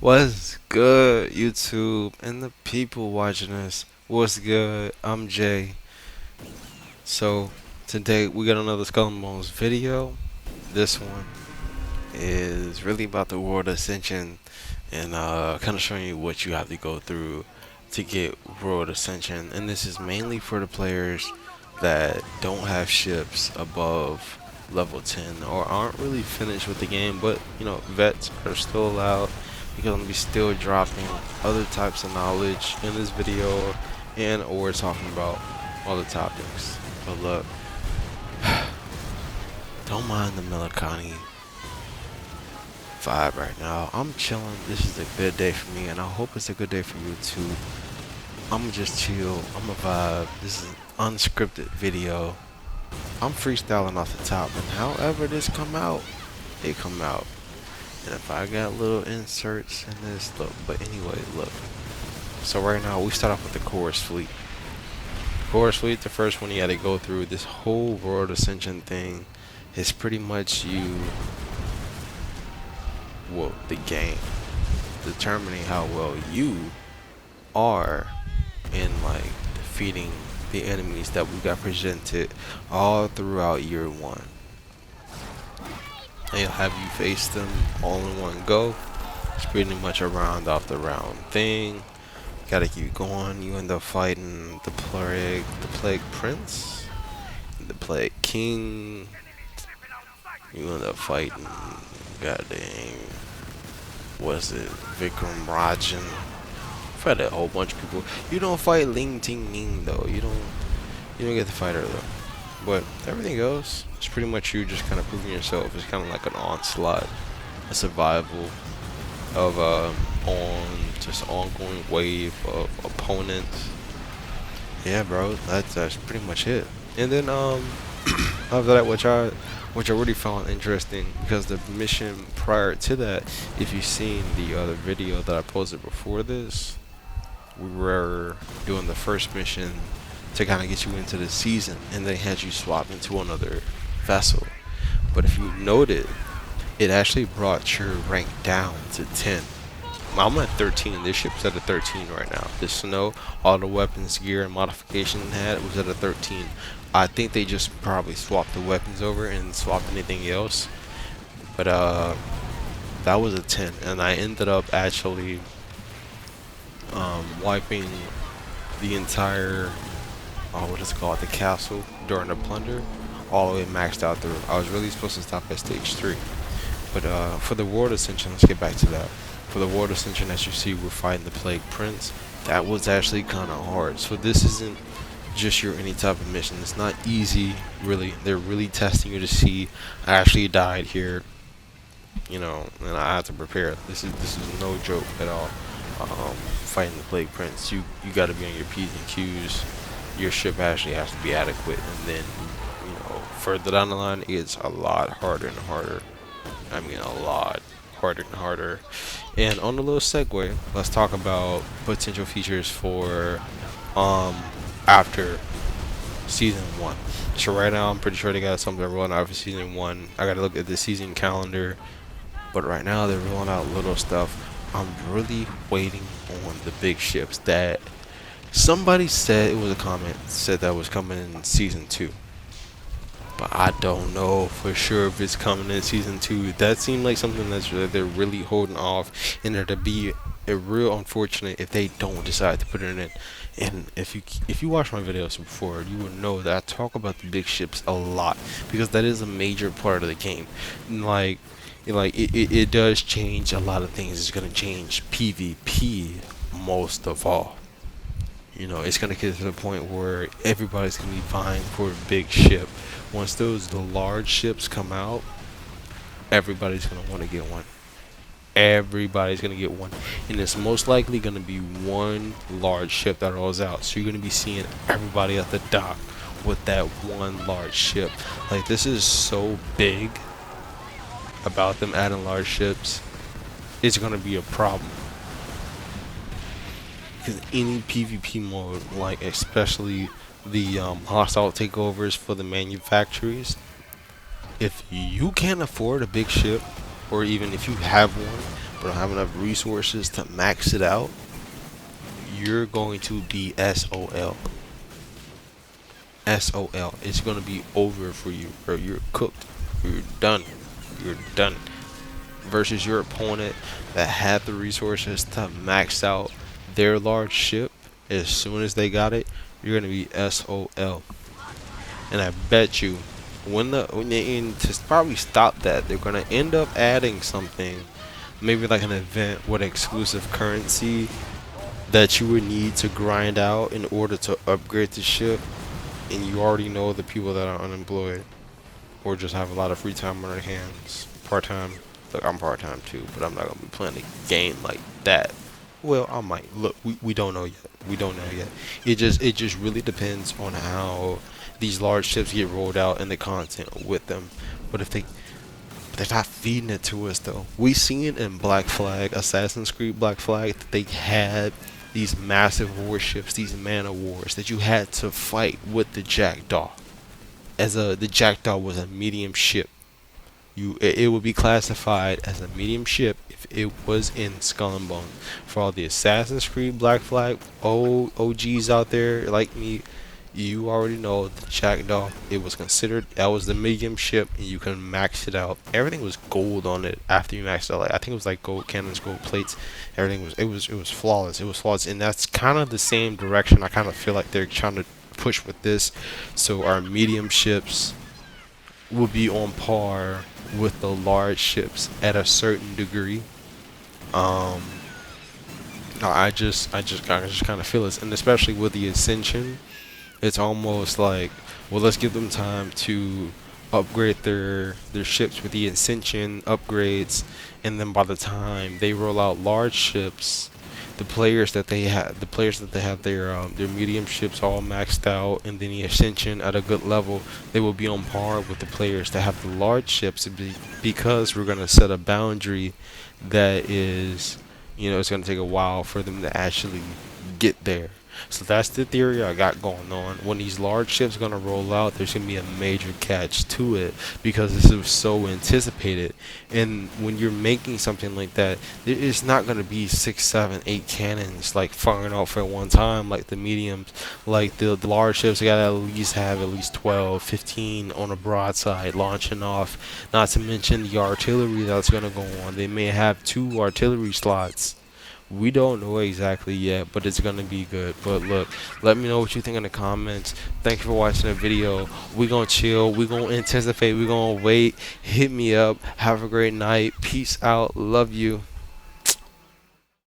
What's good, YouTube, and the people watching us? What's good? I'm Jay. So, today we got another Skull and Bones video. This one is really about the World Ascension and kind of showing you what you have to go through to get World Ascension. And this is mainly for the players that don't have ships above level 10 or aren't really finished with the game, but vets are still allowed because I'm gonna be still dropping other types of knowledge in this video, and or talking about other topics. But look, don't mind the melancholy vibe right now. I'm chilling. This is a good day for me, and I hope it's a good day for you too. I'm just chill. I'm a vibe. This is an unscripted video. I'm freestyling off the top, and however this come out, it come out. And if I got little inserts in this, look. But anyway, look. So right now we start off with the chorus fleet. Chorus fleet, the first one you got to go through. This whole World Ascension thing is pretty much the game determining how well you are in like defeating the enemies that we got presented all throughout year one. They'll have you face them all in one go. It's pretty much a round off the round thing. Gotta keep going. You end up fighting the plague prince, the plague king. You end up fighting, goddamn, was it Vikram Rajan? Fight a whole bunch of people. You don't fight Ling Ting Ning though. You don't get to fight her though. But everything else, it's pretty much you just kind of proving yourself. It's kind of like an onslaught, a survival of just ongoing wave of opponents. Yeah, bro, that's pretty much it. And then after that, which I really found interesting, because the mission prior to that, if you've seen the other video that I posted before this, we were doing the first mission to kind of get you into the season, and they had you swap into another vessel. But if you noted, it actually brought your rank down to 10. I'm at 13. This ship's at a 13 right now. The snow, all the weapons, gear, and modification it had was at a 13. I think they just probably swapped the weapons over and swapped anything else. But that was a 10, and I ended up actually wiping the entire what is it called, the castle during the plunder, all the way maxed out through. I was really supposed to stop at stage 3. But for the World Ascension, let's get back to that. For the World Ascension, as you see, we're fighting the Plague Prince. That was actually kind of hard. So this isn't just your any type of mission. It's not easy, really. They're really testing you to see. I actually died here, and I had to prepare. This is no joke at all. Fighting the Plague Prince, you got to be on your P's and Q's. Your ship actually has to be adequate, and then further down the line, it's a lot harder and harder. I mean, a lot harder and harder. And on a little segue, let's talk about potential features for after season 1. So right now, I'm pretty sure they got something rolling out for season 1. I gotta look at the season calendar, but right now they're rolling out little stuff. I'm really waiting on the big ships that somebody said, it was a comment, said that was coming in season 2. But I don't know for sure if it's coming in season 2. That seemed like something they're really holding off, and it'd be a real unfortunate if they don't decide to put it in. And if you watch my videos before, you would know that I talk about the big ships a lot, because that is a major part of the game. It does change a lot of things. It's gonna change PvP most of all. It's gonna get to the point where everybody's gonna be vying for a big ship. Once the large ships come out, everybody's gonna want to get one. Everybody's gonna get one, and it's most likely gonna be one large ship that rolls out. So you're gonna be seeing everybody at the dock with that one large ship. Like, this is so big about them adding large ships. It's gonna be a problem. Because any PvP mode, like especially the hostile takeovers for the manufacturers, if you can't afford a big ship, or even if you have one but don't have enough resources to max it out, you're going to be SOL. SOL. It's going to be over for you, or you're cooked. You're done. You're done. Versus your opponent that had the resources to max out their large ship as soon as they got it, you're going to be SOL. And I bet you when they end to probably stop that, they're going to end up adding something, maybe like an event with exclusive currency that you would need to grind out in order to upgrade the ship, and you already know the people that are unemployed or just have a lot of free time on their hands, part-time. Look, I'm part-time too, but I'm not gonna be playing a game like that. Well, I might. Look, we don't know yet. We don't know yet. It just really depends on how these large ships get rolled out and the content with them. But if they're not feeding it to us though. We seen in Black Flag, Assassin's Creed Black Flag, that they had these massive warships, these man of wars that you had to fight with the Jackdaw. The Jackdaw was a medium ship. It would be classified as a medium ship if it was in Skull and Bone. For all the Assassin's Creed Black Flag OGs out there like me, you already know the Jackdaw. It was considered, that was the medium ship, and you can max it out. Everything was gold on it after you maxed out. Like, I think it was like gold cannons, gold plates. Everything was it was flawless. It was flawless, and that's kind of the same direction I kind of feel like they're trying to push with this. So our medium ships will be on par with the large ships at a certain degree. Um, I just kind of feel this, and especially with the Ascension, it's almost like, well, let's give them time to upgrade their ships with the Ascension upgrades, and then by the time they roll out large ships, the players that they have their medium ships all maxed out, and then the Ascension at a good level, they will be on par with the players that have the large ships, because we're gonna set a boundary that is, it's gonna take a while for them to actually get there. So that's the theory I got going on. When these large ships gonna roll out, there's gonna be a major catch to it because this is so anticipated. And when you're making something like that, it's not gonna be 6, 7, 8 cannons like firing out for one time like the mediums. Like the large ships, they gotta have at least 12, 15 on a broadside launching off. Not to mention the artillery that's gonna go on. They may have 2 artillery slots. We don't know exactly yet, but it's gonna be good. But look, let me know what you think in the comments. Thank you for watching the video. We gonna chill, we gonna anticipate, we gonna wait. Hit me up. Have a great night. Peace out. Love you.